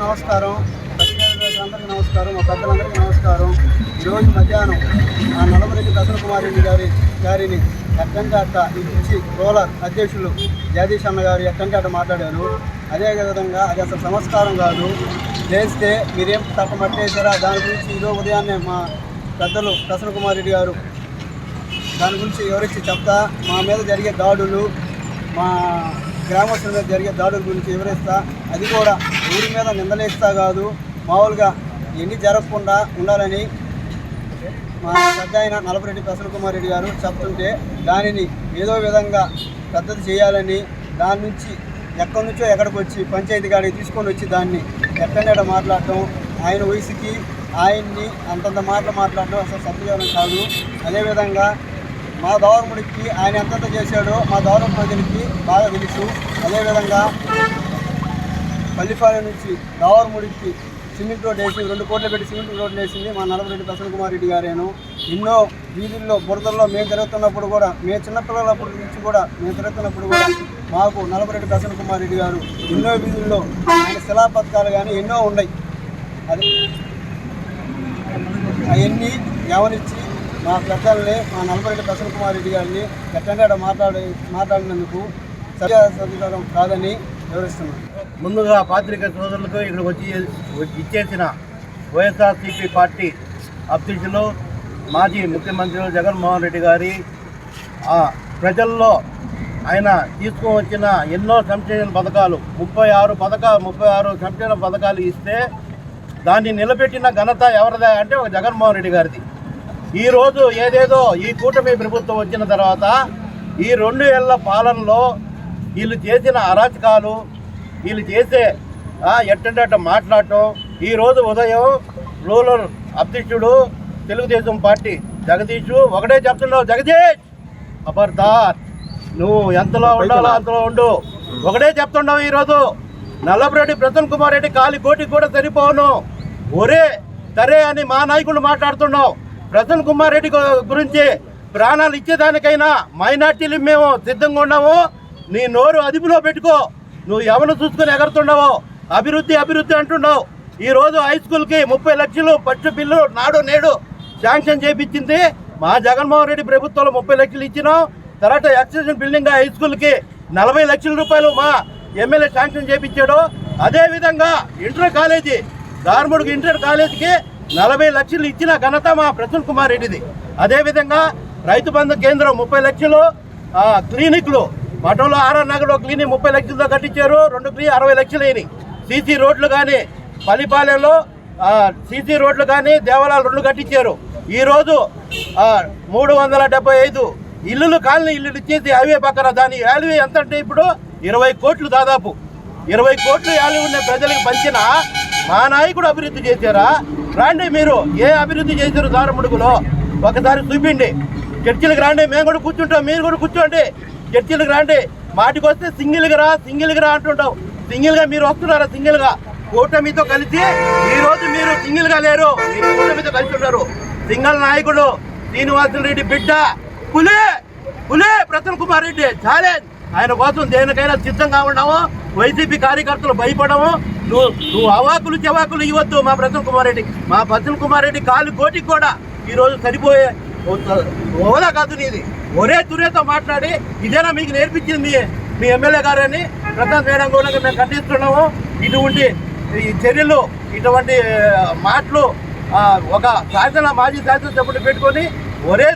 నమస్కారం. అందరికీ నమస్కారం. మా పెద్దలందరికీ నమస్కారం. ఈరోజు మధ్యాహ్నం ఆ నలమరెడ్డి ప్రసన్న కుమార్ రెడ్డి గారిని ఎట్టంటే అట్ట ఇచ్చి రూరల్ అధ్యక్షులు జగదీష్ అన్న గారు ఎట్టంటే అట్ట మాట్లాడారు. అదేవిధంగా అది అసలు సంస్కారం కాదు. చేస్తే మీరేం తప్పమట్టేశారా దాని గురించి ఈరోజు ఉదయాన్నే మా పెద్దలు ప్రసన్న కుమార్ రెడ్డి గారు దాని గురించి వివరించి చెప్తా, మా మీద జరిగే దాడులు, మా గ్రామస్తుల మీద జరిగే దాడుల గురించి వివరిస్తా. అది కూడా ఊరి మీద నిందలేస్తా కాదు, మామూలుగా ఎన్ని జరగకుండా ఉండాలని మా పెద్ద ఆయన నలమరెడ్డి ప్రసన్న కుమార్ రెడ్డి గారు చెప్తుంటే దానిని ఏదో విధంగా పెద్దది చేయాలని, దాని నుంచి ఎక్కడి నుంచో ఎక్కడికి వచ్చి పంచాయతీ గాడికి తీసుకొని వచ్చి దాన్ని ఎక్కడెక్కడ మాట్లాడటం, ఆయన వయసుకి ఆయన్ని అంతంత మాటలు మాట్లాడటం అసలు సత్యజనం కాదు. అదేవిధంగా మా దౌర్ముడికి ఆయన ఎంతంత చేశాడో మా దౌరం ప్రజలకి బాగా తెలుసు. అదేవిధంగా పల్లిపాలెం నుంచి దౌర్ముడికి సిమెంట్ రోడ్ వేసి 2 కోట్లు పెట్టి సిమెంట్ రోడ్లు వేసింది మా నలమరెడ్డి ప్రసన్న కుమార్ రెడ్డి గారేను. ఎన్నో వీధుల్లో బురదల్లో మేము తిరుగుతున్నప్పుడు కూడా, మేము చిన్నపిల్లలప్పటి నుంచి కూడా మేము తిరుగుతున్నప్పుడు కూడా మాకు నలమరెడ్డి ప్రసన్న కుమార్ రెడ్డి గారు ఎన్నో వీధుల్లో ఆయన శిలా పథకాలు కానీ ఎన్నో ఉన్నాయి. అది అవన్నీ గమనించి మా పెద్దల్ని మా నలమరెడ్డి ప్రసన్న కుమార్ రెడ్డి గారిని ఎట్టంటే మాట్లాడినందుకు సత్యం కాదని వివరిస్తున్నాను. ముందుగా పాత్రిక సోదరులకు ఇక్కడికి వచ్చి ఇచ్చేసిన వైఎస్ఆర్సీపీ పార్టీ అధ్యక్షులు మాజీ ముఖ్యమంత్రి జగన్మోహన్ రెడ్డి గారి ప్రజల్లో ఆయన తీసుకొని వచ్చిన ఎన్నో సంక్షేమ పథకాలు 36 సంక్షేమ పథకాలు ఇస్తే దాన్ని నిలబెట్టిన ఘనత ఎవరిదా అంటే ఒక జగన్మోహన్ రెడ్డి గారిది. ఈరోజు ఏదేదో ఈ కూటమి ప్రభుత్వం వచ్చిన తర్వాత ఈ 2 ఏళ్ల పాలనలో వీళ్ళు చేసిన అరాచకాలు, వీళ్ళు చేసే ఎట్టంటే మాట్లాడటం, ఈరోజు ఉదయం రూరల్ అధ్యక్షుడు తెలుగుదేశం పార్టీ జగదీష్ ఒకటే చెప్తున్నావు, జగదీష్ అబర్దార్, నువ్వు ఎంతలో ఉండాలో అంతలో ఉండు, ఒకటే చెప్తున్నావు. ఈరోజు నల్లమరెడ్డి ప్రసన్న కుమార్ రెడ్డి కాలి కోటికి కూడా సరిపోను, ఒరే సరే అని మా నాయకుడు మాట్లాడుతున్నావు. ప్రసన్న కుమార్ రెడ్డి గురించి ప్రాణాలు ఇచ్చేదానికైనా మైనార్టీలు మేము సిద్ధంగా ఉన్నాము. నీ నోరు అదుపులో పెట్టుకో. నువ్వు ఎవరు చూసుకొని ఎగరుతున్నావో అభివృద్ధి అంటున్నావు. ఈరోజు హై స్కూల్కి 30 లక్షలు పట్టు బిల్లు నాడు నేడు శాంక్షన్ చేయించింది మా జగన్మోహన్ రెడ్డి ప్రభుత్వంలో 30 లక్షలు ఇచ్చినాం. తర్వాత ఎక్స్టెన్షన్ బిల్డింగ్ హై స్కూల్కి 40 లక్షల రూపాయలు మా ఎమ్మెల్యే శాంక్షన్ చేయించాడు. అదేవిధంగా ఇంటర్ కాలేజీ దార్ముడికి ఇంటర్ కాలేజీకి 40 లక్షలు ఇచ్చిన ఘనత మా ప్రసన్న కుమార్ రెడ్డిది. అదేవిధంగా రైతు బంధు కేంద్రం 30 లక్షలు, క్లినిక్లు మఠంలో ఆర్ఆర్ నగర్లో క్లినిక్ 30 లక్షలతో కట్టించారు. 2 క్లినిక్ 60 లక్షలు అయినాయి. సీసీ రోడ్లు కానీ పల్లిపాలెంలో సీసీ రోడ్లు కానీ దేవాలయాలు 2 కట్టించారు. ఈరోజు 375 ఇల్లులు కాలనీ ఇల్లులు ఇచ్చేసి హైవే పక్కన దాని వాల్యూ ఎంత అంటే ఇప్పుడు 20 కోట్లు, దాదాపు 20 కోట్లు వాల్యూ ఉన్న ప్రజలకు పంచిన మా నాయకుడు అభివృద్ధి చేశారా? రాండి, మీరు ఏ అభివృద్ధి చేశారు దారముడుగులో ఒకసారి చూపిండి. చర్చిలకు రాండి, మేము కూడా కూర్చుంటాం, మీరు కూడా కూర్చోండి. చర్చిలకు రాండి, మాటికి వస్తే సింగిల్గా రా అంటుంటావు. సింగిల్గా మీరు వస్తున్నారా? సింగిల్గా కూటమితో కలిసి ఈరోజు మీరు సింగిల్గా లేరు, మీరు కూటమితో కలిసి ఉన్నారు. సింగల్ నాయకుడు శ్రీనివాసరెడ్డి బిడ్డ పులే ప్రసన్న కుమార్ రెడ్డి ఛాలెంజ్. ఆయన కోసం దేనికైనా సిద్ధంగా ఉన్నాము. వైసీపీ కార్యకర్తలు భయపడము. నువ్వు అవాకులు చెవాకులు ఇవ్వద్దు. మా ప్రసన్న కుమార్ రెడ్డి కాలు కోటికి కూడా ఈరోజు సరిపోయే హోదా కాదు నీది. ఒరే తురేతో మాట్లాడి ఇదేనా మీకు నేర్పించింది మీ ఎమ్మెల్యే గారని ప్రకాశ్ చేయడం కూడా మేము ఖండిస్తున్నాము. ఇటువంటి చర్యలు, ఇటువంటి మాటలు ఒక మాజీ శాసనసభ్యుడు పెట్టుకొని ఒరే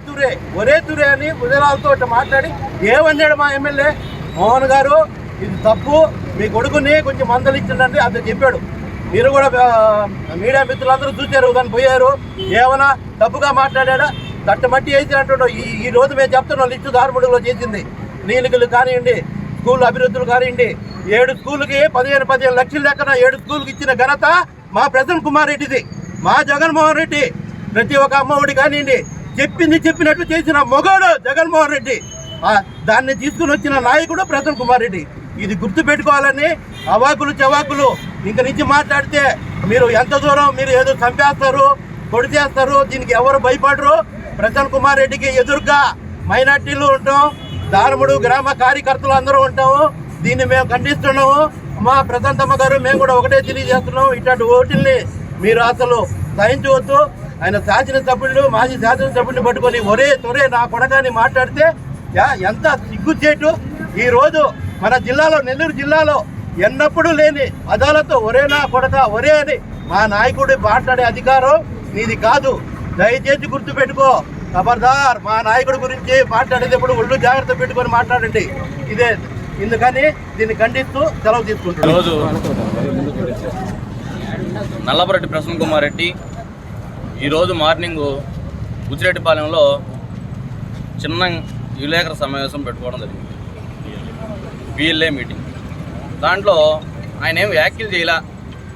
తురే అని ఉదయాలతో మాట్లాడి ఏమన్నాడు మా ఎమ్మెల్యే మోహన్ గారు, ఇది తప్పు, మీ కొడుకుని కొంచెం మందలు ఇచ్చిందంటే అంత చెప్పాడు. మీరు కూడా మీడియా మిత్రులందరూ చూశారు, దాన్ని పోయారు. ఏమైనా తప్పుగా మాట్లాడా? తట్టమట్టి వేసి అంటున్నాడు. ఈ రోజు మేము చెప్తున్నాం, లిస్టు దారుముడిలో చేసింది క్లినిక్లు కానివ్వండి, స్కూల్ అభివృద్ధులు కానివ్వండి, 7 స్కూళ్ళకి 15 లక్షల లెక్కన 7 స్కూళ్ళకి ఇచ్చిన ఘనత మా ప్రసన్న కుమార్ రెడ్డిది. మా జగన్మోహన్ రెడ్డి ప్రతి ఒక్క అమ్మఒడి కానివ్వండి చెప్పినట్టు చేసిన మొగాడు జగన్మోహన్ రెడ్డి. దాన్ని తీసుకుని వచ్చిన నాయకుడు ప్రసన్న కుమార్ రెడ్డి. ఇది గుర్తు పెట్టుకోవాలని. అవాకులు చవాకులు ఇంక నుంచి మాట్లాడితే మీరు ఎంత దూరం మీరు ఏదో చంపేస్తారు, పొడి చేస్తారు, దీనికి ఎవరు భయపడరు. ప్రసన్న కుమార్ రెడ్డికి ఎదురుగా మైనార్టీలు ఉంటాం, దారుముడు గ్రామ కార్యకర్తలు అందరూ ఉంటాము. దీన్ని మేము ఖండిస్తున్నాము. మా ప్రశాంతమ్మ గారు మేము కూడా ఒకటే తెలియజేస్తున్నాం, ఇట్లాంటి ఓటిల్ని మీరు అసలు సహించవద్దు. ఆయన శాసనసభ్యులు మాజీ శాసనసభ్యుడిని పట్టుకొని ఒరే తొరే నా కొడకాని మాట్లాడితే ఎంత సిగ్గుచేటు. ఈరోజు మన జిల్లాలో, నెల్లూరు జిల్లాలో ఎన్నప్పుడు లేని పదాలతో ఒరే నా కొడక ఒరే అని మా నాయకుడి మాట్లాడే అధికారం నీది కాదు. దయచేసి గుర్తుపెట్టుకో, ఖబర్దార్. మా నాయకుడి గురించి మాట్లాడేటప్పుడు ఒళ్ళు జాగ్రత్త పెట్టుకొని మాట్లాడండి. ఇదే ఎందుకని దీన్ని ఖండిస్తూ సెలవు తీసుకుంటున్నాను. ఈరోజు నల్లపరెడ్డి ప్రసన్న కుమార్ రెడ్డి ఈరోజు మార్నింగ్ బుచ్చిరెడ్డిపాలెంలో చిన్న విలేకరుల సమావేశం పెట్టుకోవడం జరిగింది, పిఎల్ఏ మీటింగ్. దాంట్లో ఆయన ఏమి వ్యాఖ్యలు చేయలే,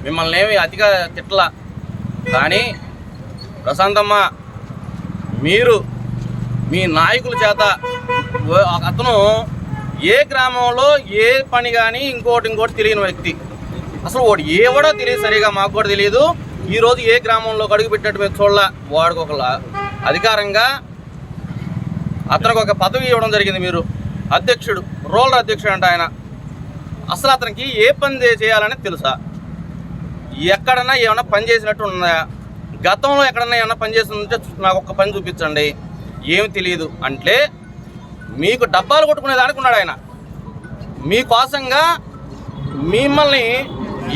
మిమ్మల్ని ఏమి అతిగా తిట్టలా. కానీ ప్రశాంతమ్మ, మీరు మీ నాయకుల చేత అతను ఏ గ్రామంలో ఏ పని కానీ ఇంకోటి తెలియని వ్యక్తి, అసలు వాడు ఏవడో తెలియదు, సరిగా మాకు కూడా తెలియదు. ఈరోజు ఏ గ్రామంలో అడుగు పెట్టినట్టు మేము చూడాల. వాడికి ఒక అధికారంగా అతనికి ఒక పదవి ఇవ్వడం జరిగింది. మీరు అధ్యక్షుడు, రూరల్ అధ్యక్షుడు అంటే ఆయన. అసలు అతనికి ఏ పని చేయాలని తెలుసా? ఎక్కడన్నా ఏమైనా పని చేసినట్టు ఉందా? గతంలో ఎక్కడన్నా ఏమైనా పని చేసిందంటే నాకు ఒక్క పని చూపించండి. ఏమి తెలియదు అంటే మీకు డబ్బాలు కొట్టుకునేదానికి ఉన్నాడు ఆయన. మీకోసంగా మిమ్మల్ని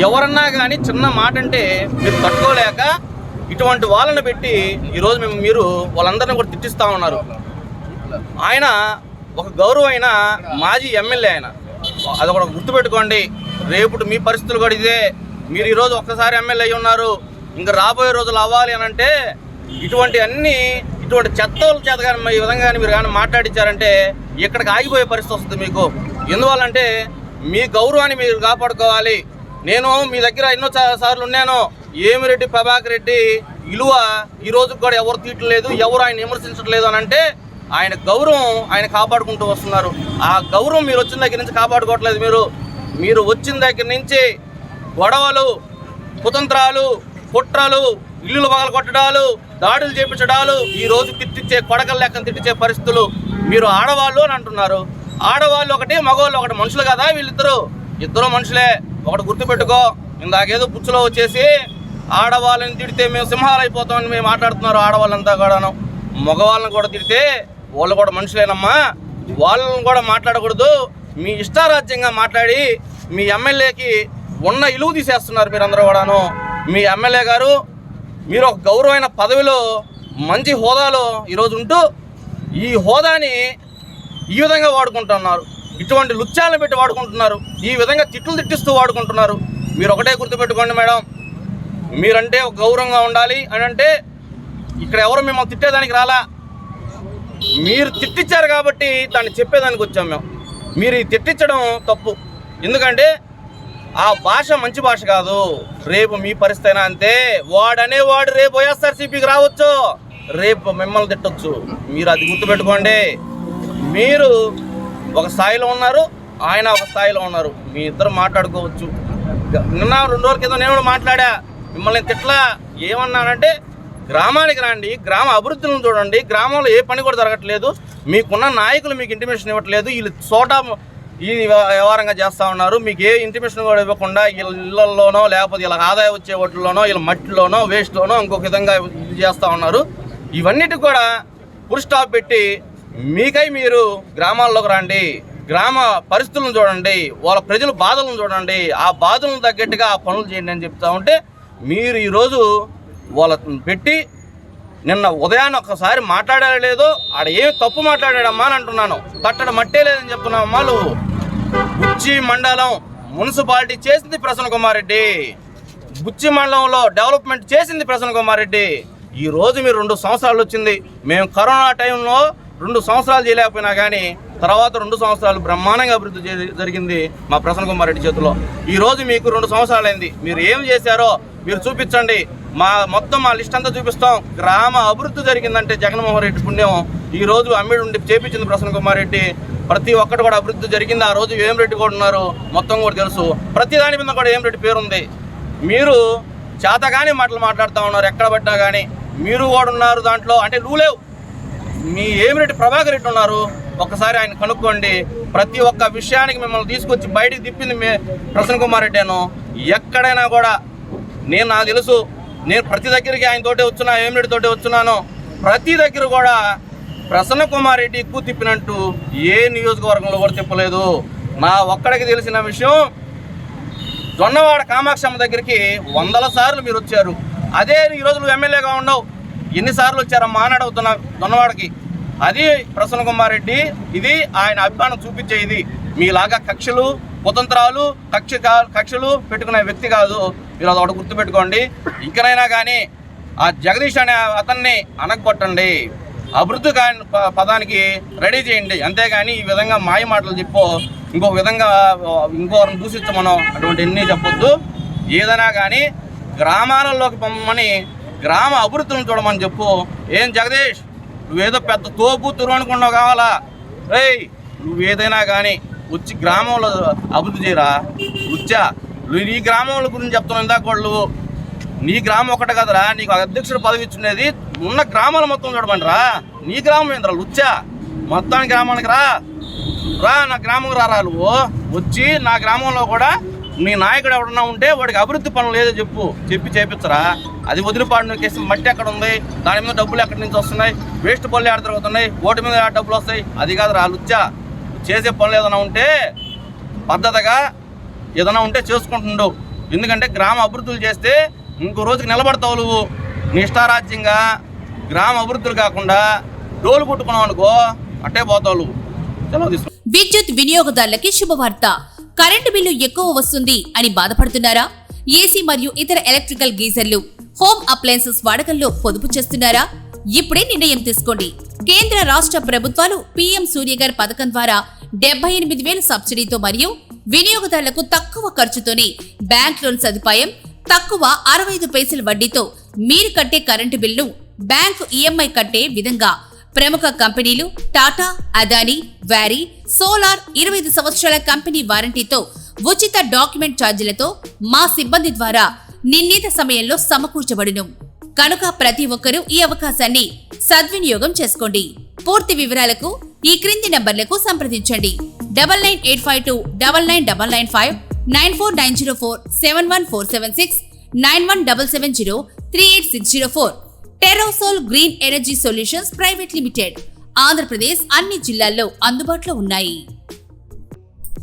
ఎవరన్నా కానీ చిన్న మాట అంటే మీరు తట్టుకోలేక ఇటువంటి వాళ్ళని పెట్టి ఈరోజు మీరు వాళ్ళందరినీ కూడా తిట్టిస్తూ ఉన్నారు. ఆయన ఒక గౌరవమైన మాజీ ఎమ్మెల్యే ఆయన, అదొకటి గుర్తుపెట్టుకోండి. రేపు మీ పరిస్థితులు కూడా ఇదే. మీరు ఈరోజు ఒక్కసారి ఎమ్మెల్యే అయి ఉన్నారు, ఇంకా రాబోయే రోజులు అవ్వాలి అని అంటే ఇటువంటి చెత్తల చేత కానీ ఈ విధంగా కానీ మీరు కానీ మాట్లాడించారంటే ఇక్కడికి ఆగిపోయే పరిస్థితి వస్తుంది మీకు. ఎందువల్లంటే మీ గౌరవాన్ని మీరు కాపాడుకోవాలి. నేను మీ దగ్గర ఎన్నో సార్లు ఉన్నాను. ఏమిరెడ్డి ప్రభాకర్ రెడ్డి విలువ ఈరోజు కూడా ఎవరు తీయట్లేదు, ఎవరు ఆయన విమర్శించట్లేదు అని అంటే ఆయన గౌరవం ఆయన కాపాడుకుంటూ వస్తున్నారు. ఆ గౌరవం మీరు వచ్చిన దగ్గర నుంచి కాపాడుకోవట్లేదు. మీరు వచ్చిన దగ్గర నుంచి గొడవలు, కుతంత్రాలు, కుట్రలు, ఇల్లులు పగలగొట్టడాలు, దాడులు చేపించడాలు, ఈరోజు తిట్టించే కొడకల లెక్కన తిట్టించే పరిస్థితులు. మీరు ఆడవాళ్ళు అని అంటున్నారు. ఆడవాళ్ళు ఒకటి, మగవాళ్ళు ఒకటి. మనుషులు కదా ఇద్దరు మనుషులే. ఒకటి గుర్తుపెట్టుకో. ఇందాకేదో పుచ్చులో వచ్చేసి ఆడవాళ్ళని తిడితే మేము సింహాలు అయిపోతామని మేము మాట్లాడుతున్నారు. ఆడవాళ్ళంతా కూడాను. మగవాళ్ళని కూడా తిడితే వాళ్ళు కూడా మనుషులేనమ్మా, వాళ్ళని కూడా మాట్లాడకూడదు. మీ ఇష్టారాజ్యంగా మాట్లాడి మీ ఎమ్మెల్యేకి ఉన్న ఇలువ తీసేస్తున్నారు మీరందరూ కూడాను. మీ ఎమ్మెల్యే గారు మీరు ఒక గౌరవమైన పదవిలో మంచి హోదాలో ఈరోజు ఉంటూ ఈ హోదాని ఈ విధంగా వాడుకుంటున్నారు. ఇటువంటి లుచ్చాలను పెట్టి వాడుకుంటున్నారు. ఈ విధంగా తిట్టిస్తూ వాడుకుంటున్నారు. మీరు ఒకటే గుర్తుపెట్టుకోండి మేడం, మీరంటే ఒక గౌరవంగా ఉండాలి అని అంటే ఇక్కడ ఎవరు మిమ్మల్ని తిట్టేదానికి రాలా. మీరు తిట్టించారు కాబట్టి దాన్ని చెప్పేదానికి వచ్చాం మేము. మీరు ఈ తిట్టించడం తప్పు. ఎందుకంటే ఆ భాష మంచి భాష కాదు. రేపు మీ పరిస్థితి అయినా అంతే. వాడనేవాడు రేపు వైఎస్ఆర్సీపీకి రావచ్చు, రేపు మిమ్మల్ని తిట్టొచ్చు. మీరు అది గుర్తుపెట్టుకోండి. మీరు ఒక స్థాయిలో ఉన్నారు, ఆయన ఒక స్థాయిలో ఉన్నారు. మీ ఇద్దరు మాట్లాడుకోవచ్చు. నిన్న 2 రోజుల క్రితం నేను కూడా మాట్లాడా. మిమ్మల్ని తిట్లా. ఏమన్నానంటే గ్రామానికి రండి, గ్రామ అభివృద్ధిని చూడండి. గ్రామంలో ఏ పని కూడా జరగట్లేదు. మీకున్న నాయకులు మీకు ఇంటిమేషన్ ఇవ్వట్లేదు. వీళ్ళు చోట ఈ వ్యవహారంగా చేస్తూ ఉన్నారు. మీకు ఏ ఇంటిమేషన్ కూడా ఇవ్వకుండా ఇళ్లలోనో లేకపోతే ఇలా ఆదాయం వచ్చే వాటిల్లోనో ఇలా మట్టిలోనో వేస్ట్లోనో ఇంకొక విధంగా ఇది చేస్తూ ఉన్నారు. ఇవన్నిటికి కూడా ఫుల్ స్టాప్ పెట్టి మీరు గ్రామాల్లోకి రండి, గ్రామ పరిస్థితులను చూడండి, వాళ్ళ ప్రజల బాధలను చూడండి, ఆ బాధలను తగ్గట్టుగా ఆ పనులు చేయండి అని చెప్తా ఉంటే మీరు ఈరోజు వాళ్ళని పెట్టి నిన్న ఉదయాన్ని ఒక్కసారి మాట్లాడలేదో ఆడ ఏమి తప్పు మాట్లాడాడమ్మా అని అంటున్నాను. కట్టడ మట్టే లేదని చెప్తున్నావమ్మా నువ్వు. బుచ్చి మండలం మున్సిపాలిటీ చేసింది ప్రసన్న కుమార్ రెడ్డి. బుచ్చి మండలంలో డెవలప్మెంట్ చేసింది ప్రసన్న కుమార్ రెడ్డి. ఈరోజు మీరు 2 సంవత్సరాలు వచ్చింది. మేము కరోనా టైంలో 2 సంవత్సరాలు చేయలేకపోయినా కానీ తర్వాత 2 సంవత్సరాలు బ్రహ్మాండంగా అభివృద్ధి జరిగింది మా ప్రసన్న కుమార్ రెడ్డి చేతిలో. ఈరోజు మీకు 2 సంవత్సరాలు అయింది. మీరు ఏం చేశారో మీరు చూపించండి. మొత్తం మా లిస్ట్ అంతా చూపిస్తాం. గ్రామ అభివృద్ధి జరిగిందంటే జగన్మోహన్ రెడ్డి పుణ్యం. ఈరోజు అమ్మిడి ఉండి చేపించింది ప్రసన్న కుమార్ రెడ్డి. ప్రతి ఒక్కటి కూడా అభివృద్ధి జరిగింది. ఆ రోజు వేమిరెడ్డి కూడా ఉన్నారు, మొత్తం కూడా తెలుసు. ప్రతి దాని మీద కూడా వేమిరెడ్డి పేరుంది. మీరు చేతగానే మాటలు మాట్లాడుతూ ఉన్నారు. ఎక్కడ పట్టినా కానీ మీరు కూడా ఉన్నారు దాంట్లో. అంటే నువ్వు లేవు, మీ ఏమిరెడ్డి ప్రభాకర్ రెడ్డి ఉన్నారు, ఒక్కసారి ఆయన కనుక్కోండి. ప్రతి ఒక్క విషయానికి మిమ్మల్ని తీసుకొచ్చి బయటికి తిప్పింది ప్రసన్న కుమార్ రెడ్డి. ఎక్కడైనా కూడా నాకు తెలుసు, నేను ప్రతి దగ్గరికి ఆయన తోటే వచ్చున్నా, వేమిరెడ్డి తోటే వచ్చున్నాను. ప్రతి దగ్గర కూడా ప్రసన్న కుమార్ రెడ్డి ఎక్కువ తిప్పినట్టు ఏ నియోజకవర్గంలో కూడా తిప్పలేదు. నా ఒక్కడికి తెలిసిన విషయం, జొన్నవాడ కామాక్షమ్మ దగ్గరికి 100 సార్లు మీరు వచ్చారు. అదే ఈరోజు నువ్వు ఎమ్మెల్యేగా ఉండవు, ఎన్నిసార్లు వచ్చారమ్మా అని అడుగుతున్నా జొన్నవాడకి. అది ప్రసన్న కుమార్ రెడ్డి. ఇది ఆయన అభిమానం చూపించే ఇది. మీలాగా కక్షలు, కుతంత్రాలు, కక్షలు పెట్టుకునే వ్యక్తి కాదు. మీరు అది ఒకటి గుర్తుపెట్టుకోండి. ఇంకనైనా కానీ ఆ జగదీష్ అనే అతన్ని అనగొట్టండి, అభివృద్ధి పదానికి రెడీ చేయండి. అంతేగాని ఈ విధంగా మాయ మాటలు చెప్పో, ఇంకో విధంగా ఇంకోరిని దూషించమనో అటువంటి ఎన్ని చెప్పొద్దు. ఏదైనా కానీ గ్రామాలలోకి పొమ్మని, గ్రామ అభివృద్ధిని చూడమని చెప్పు. ఏం జగదీష్, నువ్వేదో పెద్ద తోపు తురు అనుకున్నావు కావాలా? నువ్వేదైనా కానీ వచ్చి గ్రామంలో అభివృద్ధి చేయరా. వచ్చా నువ్వు నీ గ్రామంలో గురించి చెప్తున్నావు. ఇందాక వాళ్ళు నీ గ్రామం ఒకటే కదరా, నీకు అధ్యక్షుడు పదవి ఇచ్చునేది, ఉన్న గ్రామాలు మొత్తం చూడమండి రా. నీ గ్రామం ఏంద్రా లుచ్చా? మొత్తానికి గ్రామానికి రా, నా గ్రామంకి రారా. నువ్వు వచ్చి నా గ్రామంలో కూడా నీ నాయకుడు ఎవడన్నా ఉంటే వాడికి అభివృద్ధి పనులు లేదో చెప్పి చేపించరా. అది వదిలిపాడిన కేసు మట్టి ఎక్కడ ఉంది, దాని మీద డబ్బులు ఎక్కడి నుంచి వస్తున్నాయి, వేస్ట్ పనులు ఎక్కడ తిరుగుతున్నాయి, ఓటు మీద డబ్బులు వస్తాయి, అది కాదు రా లుచ్చా. చేసే పనులు ఏదైనా ఉంటే పద్ధతిగా ఏదైనా ఉంటే చేసుకుంటుండవు. ఎందుకంటే గ్రామ అభివృద్ధులు చేస్తే ఇంకో రోజుకి నిలబడతావు. నువ్వు నీ ఇష్టారాజ్యంగా గ్రామ అభివృద్ధులు కాకుండా డోలు కొట్టుకున్నావు అనుకో, అట్టే పోతావు. విద్యుత్ వినియోగదారులకి శుభవార్త. కరెంటు బిల్లు ఎక్కువ వస్తుంది అని బాధపడుతున్నారా? ఏసీ మరియు ఇతర ఎలక్ట్రికల్ గీజర్లు, హోమ్ అప్లయన్సెస్ వాడకంలో పొదుపు చేస్తున్నారా? ఇప్పుడే నిర్ణయం తీసుకోండి. కేంద్ర రాష్ట్ర ప్రభుత్వాలు పీఎం సూర్యగర్ పథకం ద్వారా 78,000 సబ్సిడీతో మరియు వినియోగదారులకు తక్కువ ఖర్చుతోనే బ్యాంక్ లోన్ సదుపాయం, తక్కువ 65 పైసల వడ్డీతో మీరు కట్టే కరెంటు బిల్లు బ్యాంకు ఈఎంఐ కట్టే విధంగా ప్రముఖ కంపెనీలు టాటా, అదానీ, వారీ, సోలార్ 25 సంవత్సరాల కంపెనీ వారంటీతో ఉచిత డాక్యుమెంట్ ఛార్జీలతో మా సిబ్బంది ద్వారా నిర్ణీత సమయంలో సమకూర్చబడును. కనుక ప్రతి ఒక్కరూ ఈ అవకాశాన్ని సద్వినియోగం చేసుకోండి. పూర్తి వివరాలకు ఈ క్రింది నంబర్లకు సంప్రదించండి. 9985299995, 9490471476, 9177038604. Terosol green energy solutions private limited. Andhra Pradesh అన్ని జిల్లాల్లో అందుబాటులో ఉన్నాయి.